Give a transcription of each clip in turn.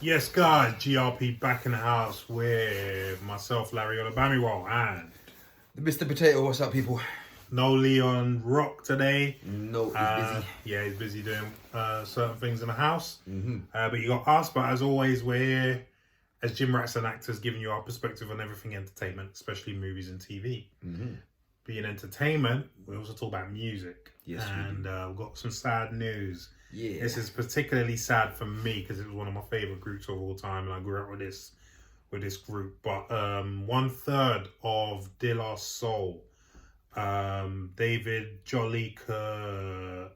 Yes, guys, GRP back in the house with myself, Larry on the Bammy Roll, and Mr. Potato, what's up, people? no Leon Rock today. No, he's busy. Yeah, he's busy doing certain things in the house. But you got us, but as always, we're here as gym rats and actors giving you our perspective on everything entertainment, especially movies and TV. Being entertainment, we also talk about music. Yes, and we've got some sad news. Yeah. This is particularly sad for me because it was one of my favorite groups of all time, and I grew up with this group. But 1/3 of De La Soul, David Jolicoeur,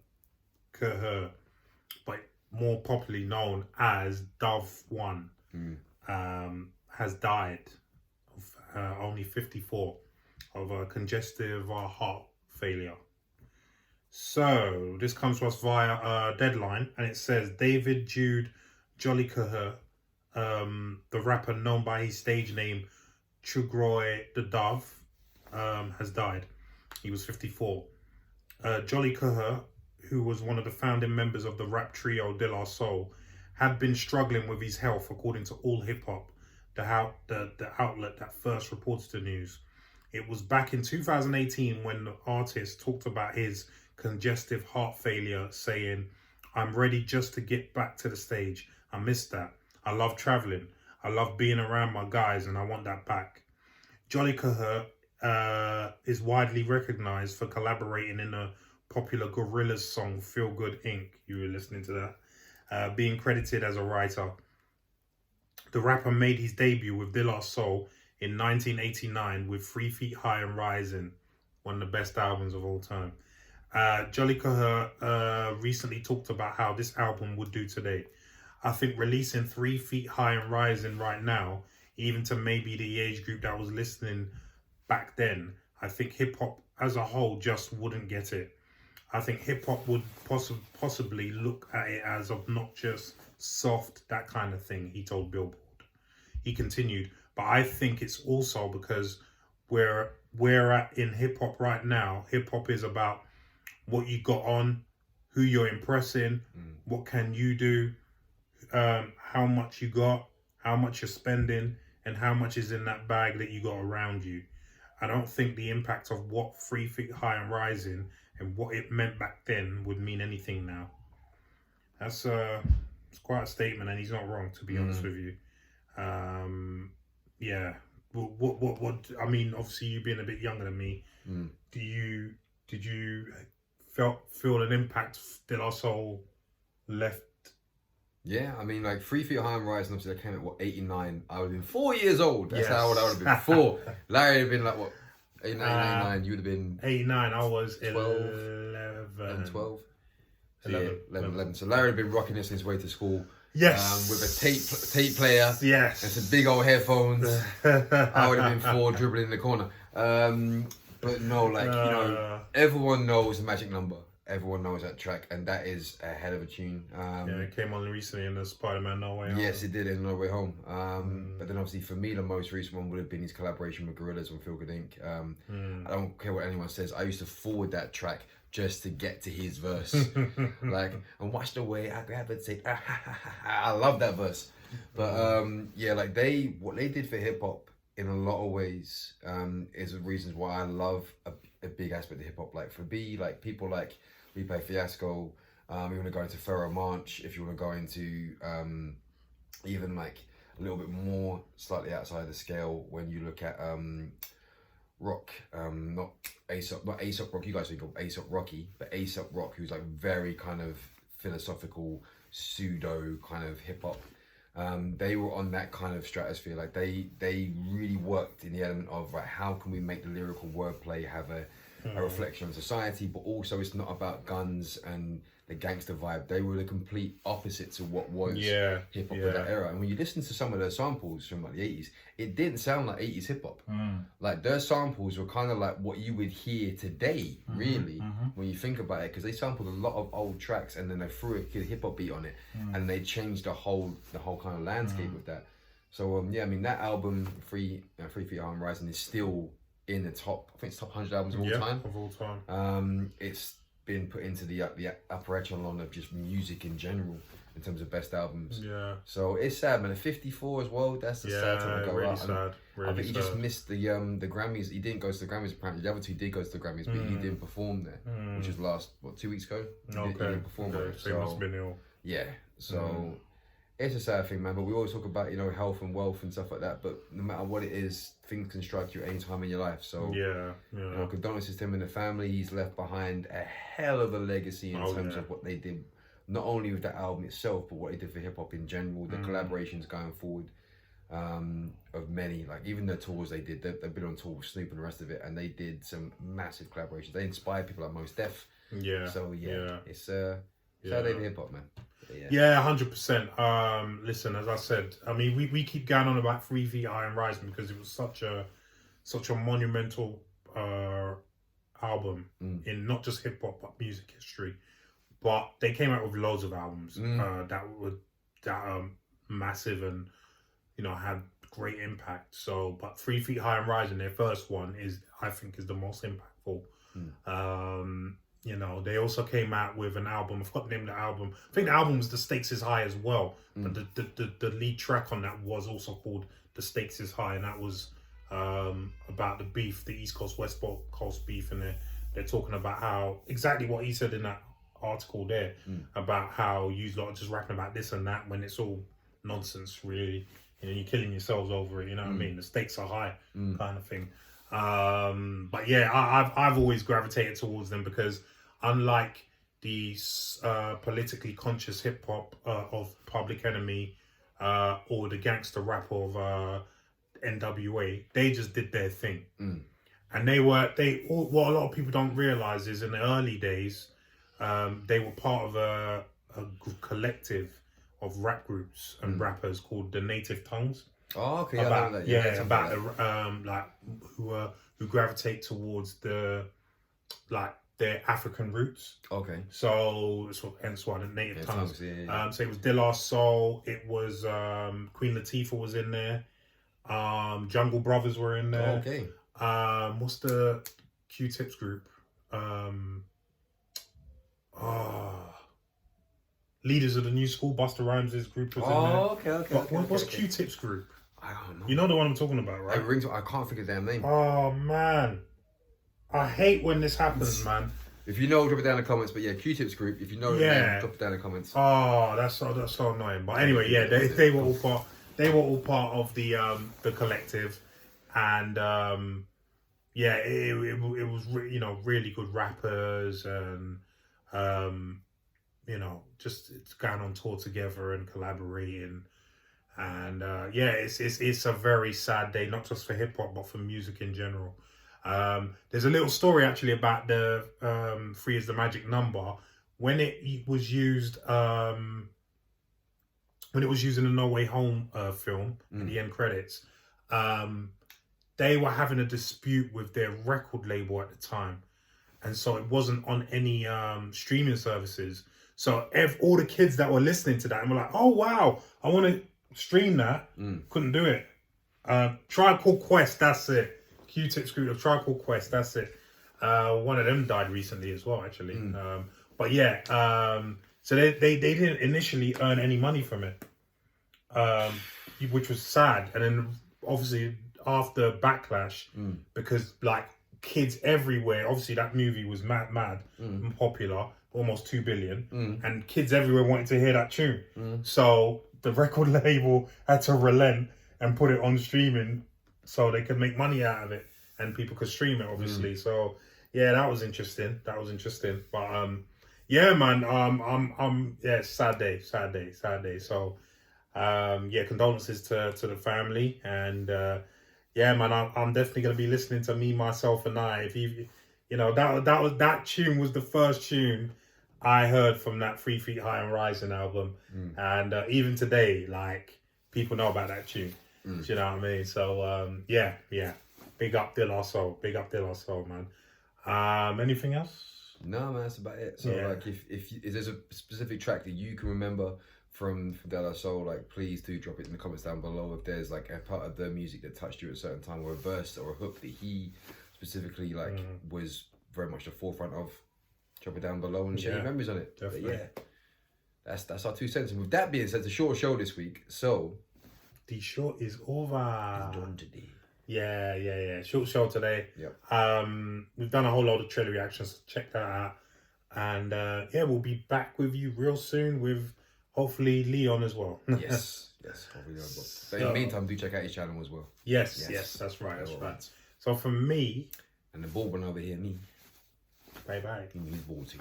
but more popularly known as Dove One, has died of only 54 of a congestive heart failure. So this comes to us via Deadline, and it says David Jude Jolicoeur, the rapper known by his stage name Chugroy the Dove, has died. He was 54. Jolicoeur, who was one of the founding members of the rap trio De La Soul, had been struggling with his health, according to All Hip Hop, the outlet that first reported the news. It was back in 2018 when the artist talked about his congestive heart failure, saying, "I'm ready just to get back to the stage. I miss that. I love traveling. I love being around my guys, and I want that back." Jolicoeur is widely recognized for collaborating in a popular Gorillaz song, Feel Good Inc. You were listening to that. Being credited as a writer. The rapper made his debut with De La Soul in 1989 with 3 Feet High and Rising, one of the best albums of all time. Jolicoeur recently talked about how this album would do today. "I think releasing 3 Feet High and Rising right now, even to maybe the age group that was listening back then, I think hip hop as a whole just wouldn't get it. I think hip hop would possibly look at it as obnoxious, soft, that kind of thing," he told Billboard. He continued, "But I think it's also because we're at in hip hop right now. Hip hop is about what you got on, who you're impressing, what can you do, how much you got, how much you're spending, and how much is in that bag that you got around you. I don't think the impact of what 3 Feet High and Rising and what it meant back then would mean anything now." That's it's quite a statement, and he's not wrong, to be honest with you. Yeah. What? I mean, obviously, you being a bit younger than me, did you feel an impact De La Soul left? Yeah, I mean, like 3 Feet High and Rising, obviously, that came at, what, 89? I would have been 4 years old. That's how old I would have been. 4. Larry would have been, like, what, 89, 89. You would have been... 89, I was 12, 11. 12? So 11. So Larry had been rocking this on his way to school. Yes. With a tape player. Yes. And some big old headphones. I would have been 4 dribbling in the corner. But no, like, you know, everyone knows the Magic Number. Everyone knows that track, and that is a hell of a tune. Yeah, it came on recently in the Spider-Man No Way Home. Yes, it did in No Way Home. But then obviously for me, the most recent one would have been his collaboration with Gorillaz on Feel Good Inc. I don't care what anyone says. I used to forward that track just to get to his verse. Like, and watch the way I gravitate. I love that verse. But yeah, like what they did for hip hop in a lot of ways is the reasons why I love a big aspect of hip hop. Like for me, like people like We Play Fiasco, you want to go into Pharoah Monch, if you want to go into even like a little bit more slightly outside the scale when you look at rock, not A$AP Rock, you guys think of A$AP Rocky, but A$AP Rock, who's like very kind of philosophical, pseudo kind of hip hop. They were on that kind of stratosphere. Like they really worked in the element of like, how can we make the lyrical wordplay have a reflection on society, but also it's not about guns and the gangster vibe. They were the complete opposite to what was hip hop of that era. And when you listen to some of their samples from like the 80s, it didn't sound like 80s hip hop. Like their samples were kind of like what you would hear today, really, when you think about it, because they sampled a lot of old tracks and then they threw a hip hop beat on it, and they changed the whole kind of landscape with that. So yeah, I mean that album, 3 Feet High and Rising, is still in the top. I think it's top 100 albums of all time. Of all time. It's been put into the upper echelon of just music in general in terms of best albums. Yeah. So it's sad, man. At 54 as well. That's the sad time to go really out. sad. Really I think he sad. just missed the Grammys. He didn't go to the Grammys apparently. The other two did go to the Grammys, but he didn't perform there, which was last 2 weeks ago. He didn't perform there. So he must have been ill. Yeah. So it's a sad thing, man. But we always talk about health and wealth and stuff like that. But no matter what it is, things can strike you at any time in your life. So condolences to him and the family. He's left behind a hell of a legacy in terms of what they did. Not only with that album itself, but what he did for hip hop in general, the collaborations going forward, of many, like even the tours they did, they've been on tour with Snoop and the rest of it, and they did some massive collaborations. They inspired people like Mos Def. Yeah. So it's sad day for hip hop, man. Yeah, 100%. Listen, as I said, I mean, we keep going on about 3 Feet High and Rising because it was such a monumental album in not just hip hop but music history. But they came out with loads of albums that were massive and had great impact. So, but 3 Feet High and Rising, their first one, I think is the most impactful. They also came out with an album. I forgot the name of the album. I think the album was The Stakes Is High as well. But the lead track on that was also called The Stakes Is High, and that was about the beef, the East Coast West Coast beef, and they're talking about how exactly what he said in that article there about how you lot are just rapping about this and that when it's all nonsense, really. You're killing yourselves over it. You know what I mean? The stakes are high, kind of thing. But yeah, I've always gravitated towards them because unlike the politically conscious hip hop of Public Enemy or the gangster rap of NWA, they just did their thing, and what a lot of people don't realize is in the early days. They were part of a collective of rap groups and rappers called the Native Tongues. Oh, okay. About that. Who gravitate towards their African roots. Okay. So hence why the Native Tongues. Yeah. So it was De La Soul. It was Queen Latifah was in there. Jungle Brothers were in there. Okay. What's the Q-Tips group? Leaders of the New School, Busta Rhymes' group was in there. Okay. What's Q-Tip's group? I don't know. You know the one I'm talking about, right? I can't think of their name. Oh, man. I hate when this happens, man. If you know, drop it down in the comments. But yeah, Q-Tip's group. If you know the name, drop it down in the comments. Oh, that's so annoying. But anyway, yeah, they were all part. They were all part of the collective, and it was really good rappers and just it's going on tour together and collaborating, and it's a very sad day, not just for hip hop but for music in general. There's a little story actually about the 3 is the magic number when it was used. When it was used in the No Way Home film in the end credits, they were having a dispute with their record label at the time, and so it wasn't on any streaming services. So all the kids that were listening to that and were like, "Oh wow, I want to stream that," couldn't do it. Tribe Called Quest, that's it. Q-Tip's group of Tribe Called Quest, that's it. One of them died recently as well, actually. But yeah. So they didn't initially earn any money from it, which was sad. And then obviously after backlash, because like kids everywhere, obviously that movie was mad and popular, almost 2 billion, and kids everywhere wanted to hear that tune. So the record label had to relent and put it on streaming so they could make money out of it and people could stream it, obviously. So yeah, that was interesting. But yeah, man. Sad day. So, condolences to the family, and man, I'm definitely gonna be listening to Me, Myself, and I. If that tune was the first tune I heard from that 3 Feet High and Rising album, and even today, like people know about that tune. Do you know what I mean? So, big up De La Soul, man. Anything else? No, man, that's about it. So, like, if there's a specific track that you can remember from De La Soul, like, please do drop it in the comments down below. If there's like a part of the music that touched you at a certain time, or a verse or a hook that he specifically was very much the forefront of, Drop it down below and share your memories on it. Definitely. But yeah, that's our 2 cents. And with that being said, it's a short show this week. So the show is over. it's done today. Yeah. Short show today. Yep. We've done a whole load of trailer reactions. So check that out. And we'll be back with you real soon with hopefully Leon as well. Yes. Hopefully as well. But in the meantime, do check out his channel as well. Yes, that's right. That's right. So from me and the Bourbon over here, me. Bye. He's ballsy.